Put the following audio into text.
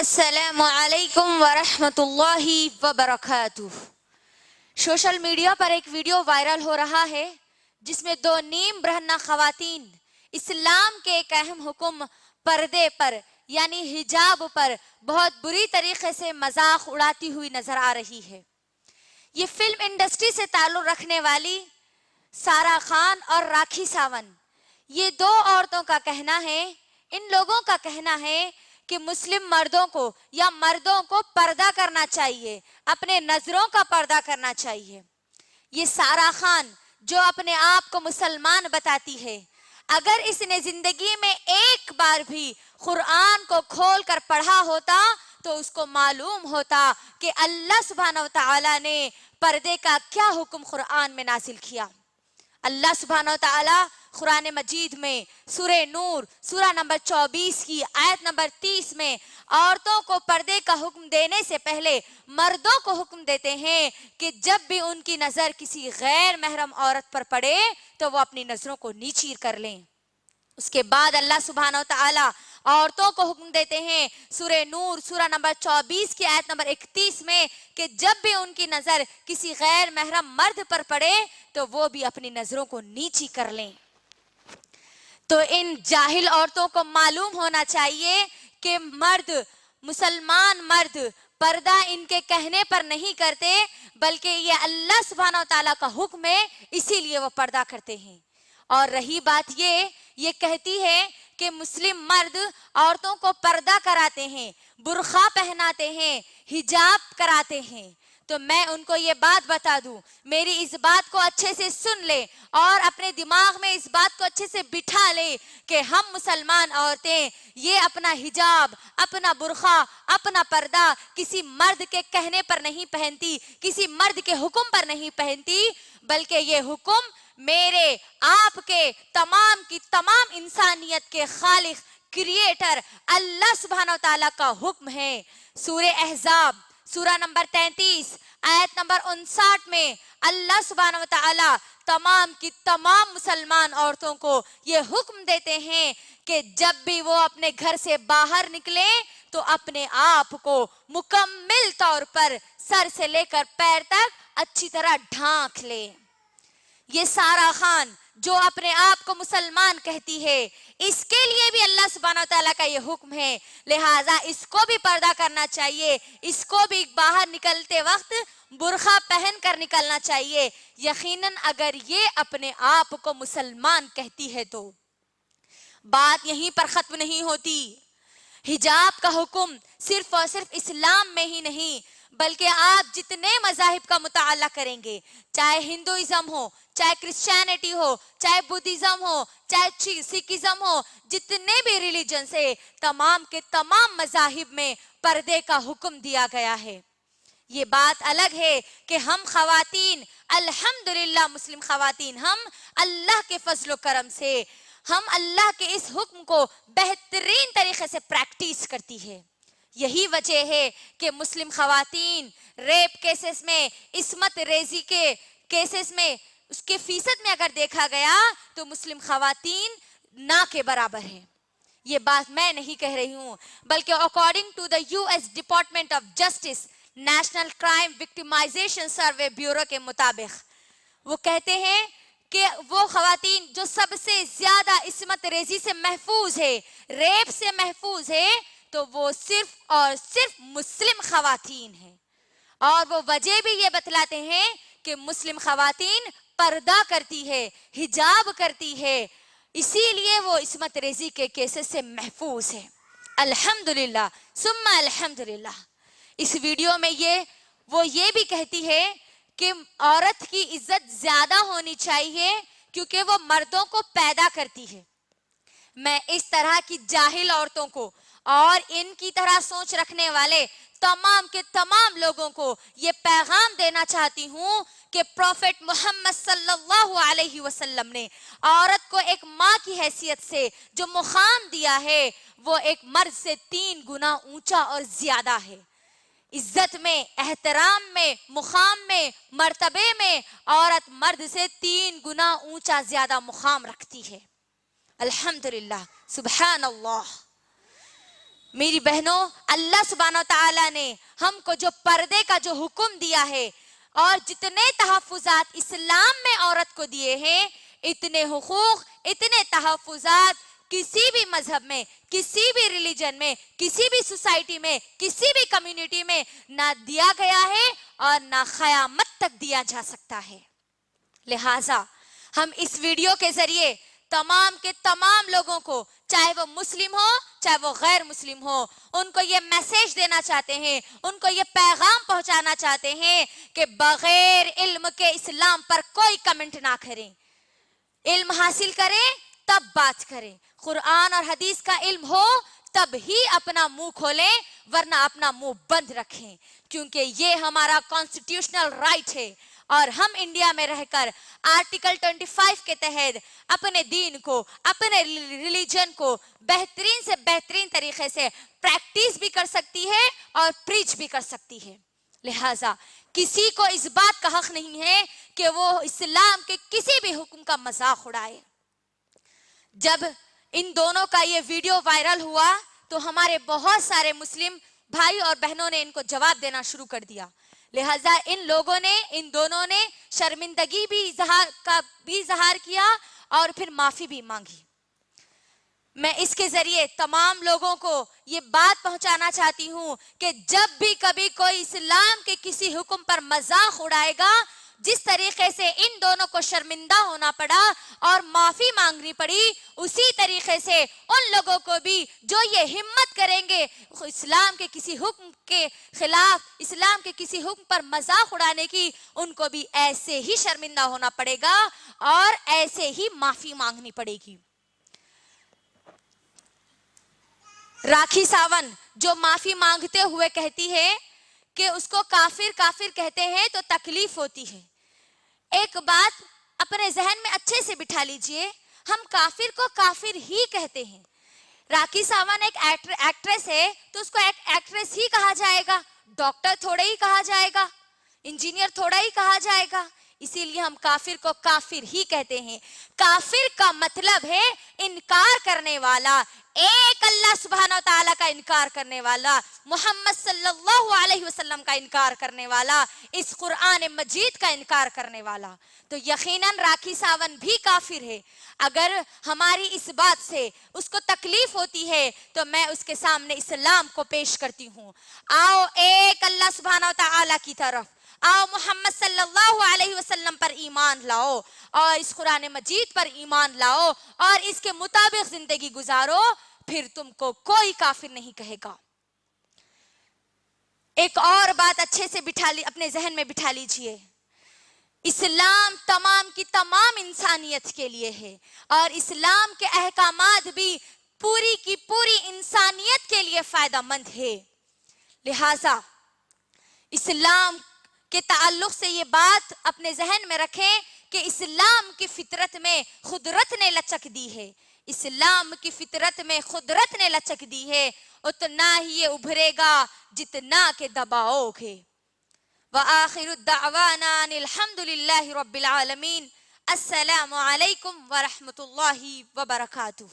السلام علیکم ورحمۃ اللہ وبرکاتہ۔ سوشل میڈیا پر ایک ویڈیو وائرل ہو رہا ہے جس میں دو نیم برہنہ خواتین اسلام کے ایک اہم حکم پردے پر یعنی حجاب پر بہت بری طریقے سے مذاق اڑاتی ہوئی نظر آ رہی ہے۔ یہ فلم انڈسٹری سے تعلق رکھنے والی سارا خان اور راکھی ساونت، یہ دو عورتوں کا کہنا ہے، ان لوگوں کا کہنا ہے کہ مسلم مردوں کو یا مردوں کو پردہ کرنا چاہیے، اپنے نظروں کا پردہ کرنا چاہیے۔ یہ سارا خان جو اپنے آپ کو مسلمان بتاتی ہے، اگر اس نے زندگی میں ایک بار بھی قرآن کو کھول کر پڑھا ہوتا تو اس کو معلوم ہوتا کہ اللہ سبحانہ وتعالی نے پردے کا کیا حکم قرآن میں نازل کیا۔ اللہ سبحانہ وتعالی قرآن مجید میں سورہ نور سورہ نمبر 24 کی آیت نمبر 30 میں عورتوں کو پردے کا حکم دینے سے پہلے مردوں کو حکم دیتے ہیں کہ جب بھی ان کی نظر کسی غیر محرم عورت پر پڑے تو وہ اپنی نظروں کو نیچیر کر لیں۔ اس کے بعد اللہ سبحانہ وتعالی عورتوں کو حکم دیتے ہیں سورہ نور سورہ نمبر 24 کی آیت نمبر 31 میں کہ جب بھی ان کی نظر کسی غیر محرم مرد پر پڑے تو وہ بھی اپنی نظروں کو نیچی کر لیں۔ تو ان جاہل عورتوں کو معلوم ہونا چاہیے کہ مسلمان مرد پردہ ان کے کہنے پر نہیں کرتے، بلکہ یہ اللہ سبحانہ وتعالیٰ کا حکم ہے، اسی لیے وہ پردہ کرتے ہیں۔ اور رہی بات یہ کہتی ہے کہ مسلم مرد عورتوں کو پردہ کراتے ہیں، برقع پہناتے ہیں، حجاب کراتے ہیں، تو میں ان کو یہ بات بتا دوں، میری اس بات کو اچھے سے سن لے اور اپنے دماغ میں اس بات کو اچھے سے بٹھا لے کہ ہم مسلمان عورتیں یہ اپنا حجاب، اپنا برقع، اپنا پردہ کسی مرد کے کہنے پر نہیں پہنتی، کسی مرد کے حکم پر نہیں پہنتی، بلکہ یہ حکم میرے آپ کے تمام کی تمام انسانیت کے خالق کریٹر اللہ سبحانہ وتعالیٰ کا حکم ہے۔ سورہ احزاب سورہ نمبر 33 آیت نمبر 59 میں اللہ سبحانہ وتعالی تمام کی تمام مسلمان عورتوں کو یہ حکم دیتے ہیں کہ جب بھی وہ اپنے گھر سے باہر نکلیں تو اپنے آپ کو مکمل طور پر سر سے لے کر پیر تک اچھی طرح ڈھانک لیں۔ یہ سارا خان جو اپنے آپ کو مسلمان کہتی ہے، اس کے لیے بھی اللہ سبحانہ وتعالیٰ کا یہ حکم ہے، لہٰذا اس کو بھی پردہ کرنا چاہیے، اس کو بھی باہر نکلتے وقت برقع پہن کر نکلنا چاہیے۔ یقیناً اگر یہ اپنے آپ کو مسلمان کہتی ہے تو بات یہیں پر ختم نہیں ہوتی۔ حجاب کا حکم صرف اور صرف اسلام میں ہی نہیں بلکہ آپ جتنے مذاہب کا مطالعہ کریں گے، چاہے ہندوازم ہو، چاہے کرسچینٹی ہو، چاہے بدھزم ہو، چاہے سکھزم ہو، جتنے بھی ریلیجنز ہیں، تمام کے تمام مذاہب میں پردے کا حکم دیا گیا ہے۔ یہ بات الگ ہے کہ ہم خواتین الحمدللہ مسلم خواتین ہم اللہ کے فضل و کرم سے ہم اللہ کے اس حکم کو بہترین طریقے سے پریکٹس کرتی ہے۔ یہی وجہ ہے کہ مسلم خواتین ریپ کیسز میں، عصمت ریزی کے کیسز میں، اس کے فیصد میں اگر دیکھا گیا تو مسلم خواتین نہ کے برابر ہیں۔ یہ بات میں نہیں کہہ رہی ہوں بلکہ according to the US department of justice national crime victimisation survey bureau کے مطابق وہ کہتے ہیں کہ وہ خواتین جو سب سے زیادہ عصمت ریزی سے محفوظ ہے، ریپ سے محفوظ ہے، تو وہ صرف اور صرف مسلم خواتین ہیں۔ اور وہ وجہ بھی یہ بتلاتے ہیں کہ مسلم خواتین پردہ کرتی ہے، حجاب کرتی ہے، اسی لیے وہ عصمت ریزی کے کیسز سے محفوظ ہے۔ الحمدللہ ثم الحمدللہ۔ اس ویڈیو میں وہ یہ بھی کہتی ہے کہ عورت کی عزت زیادہ ہونی چاہیے کیونکہ وہ مردوں کو پیدا کرتی ہے۔ میں اس طرح کی جاہل عورتوں کو اور ان کی طرح سوچ رکھنے والے تمام کے تمام لوگوں کو یہ پیغام دینا چاہتی ہوں کہ پروفٹ محمد صلی اللہ علیہ وسلم نے عورت کو ایک ماں کی حیثیت سے جو مقام دیا ہے وہ ایک مرد سے 3 گنا اونچا اور زیادہ ہے۔ عزت میں، احترام میں، مقام میں، مرتبے میں عورت مرد سے 3 گنا اونچا زیادہ مقام رکھتی ہے۔ الحمدللہ سبحان اللہ۔ میری بہنوں، اللہ سبحانہ و تعالیٰ نے ہم کو جو پردے کا جو حکم دیا ہے اور جتنے تحفظات اسلام میں عورت کو دیے ہیں، اتنے حقوق، اتنے تحفظات کسی بھی مذہب میں، کسی بھی ریلیجن میں، کسی بھی سوسائٹی میں، کسی بھی کمیونٹی میں نہ دیا گیا ہے اور نہ قیامت تک دیا جا سکتا ہے۔ لہٰذا ہم اس ویڈیو کے ذریعے تمام کے تمام لوگوں کو، چاہے وہ مسلم ہو چاہے وہ غیر مسلم ہو، ان کو یہ میسیج دینا چاہتے ہیں، ان کو یہ پیغام پہنچانا چاہتے ہیں کہ بغیر علم کے اسلام پر کوئی کمنٹ نہ کریں، علم حاصل کریں تب بات کریں، قرآن اور حدیث کا علم ہو تب ہی اپنا منہ کھولیں، ورنہ اپنا منہ بند رکھیں، کیونکہ یہ ہمارا کانسٹیٹیوشنل رائٹ ہے اور ہم انڈیا میں رہ کر آرٹیکل 25 کے تحت اپنے دین کو، اپنے ریلیجن کو بہترین سے بہترین طریقے سے پریکٹس بھی کر سکتی ہے اور پریچ بھی کر سکتی ہے۔ لہٰذا کسی کو اس بات کا حق نہیں ہے کہ وہ اسلام کے کسی بھی حکم کا مذاق اڑائے۔ جب ان دونوں کا یہ ویڈیو وائرل ہوا تو ہمارے بہت سارے مسلم بھائی اور بہنوں نے ان کو جواب دینا شروع کر دیا، لہٰذا ان لوگوں نے، ان دونوں نے شرمندگی بھی اظہار کیا اور پھر معافی بھی مانگی۔ میں اس کے ذریعے تمام لوگوں کو یہ بات پہنچانا چاہتی ہوں کہ جب بھی کبھی کوئی اسلام کے کسی حکم پر مذاق اڑائے گا، جس طریقے سے ان دونوں کو شرمندہ ہونا پڑا اور معافی مانگنی پڑی، اسی طریقے سے ان لوگوں کو بھی جو یہ ہمت کریں گے اسلام کے کسی حکم کے خلاف، اسلام کے کسی حکم پر مذاق اڑانے کی، ان کو بھی ایسے ہی شرمندہ ہونا پڑے گا اور ایسے ہی معافی مانگنی پڑے گی۔ راکھی ساون جو معافی مانگتے ہوئے کہتی ہے کہ اس کو کافر کافر کہتے ہیں تو تکلیف ہوتی ہے۔ ایک بات اپنے ذہن میں اچھے سے بٹھا لیجئے، ہم کافر کو کافر ہی کہتے ہیں۔ راکھی ساون ایک ایکٹریس ہے تو اس کو ایک ایکٹریس ہی کہا جائے گا، ڈاکٹر تھوڑا ہی کہا جائے گا، انجینئر تھوڑا ہی کہا جائے گا، اسی لیے ہم کافر کو کافر ہی کہتے ہیں۔ کافر کا مطلب ہے انکار کرنے والا، ایک اللہ سبحانہ وتعالیٰ کا انکار کرنے والا، محمد صلی اللہ علیہ وسلم کا انکار کرنے والا، اس قرآن مجید کا انکار کرنے والا۔ تو یقیناً راکھی ساون بھی کافر ہے۔ اگر ہماری اس بات سے اس کو تکلیف ہوتی ہے تو میں اس کے سامنے اسلام کو پیش کرتی ہوں، آؤ ایک اللہ سبحانہ وتعالیٰ کی طرف، آؤ محمد صلی اللہ علیہ وسلم پر ایمان لاؤ اور اس قرآن مجید پر ایمان لاؤ اور اس کے مطابق زندگی گزارو، پھر تم کو کوئی کافر نہیں کہے گا۔ ایک اور بات اچھے سے اپنے ذہن میں بٹھا لیجئے، اسلام تمام کی تمام انسانیت کے لیے ہے اور اسلام کے احکامات بھی پوری کی پوری انسانیت کے لیے فائدہ مند ہے۔ لہٰذا اسلام کے تعلق سے یہ بات اپنے ذہن میں رکھیں کہ اسلام کی فطرت میں قدرت نے لچک دی ہے، اسلام کی فطرت میں قدرت نے لچک دی ہے، اتنا ہی یہ ابھرے گا جتنا کہ دباؤ گے۔ وآخر الدعوانا ان الحمد للہ رب العالمین۔ السلام علیکم ورحمۃ اللہ وبرکاتہ۔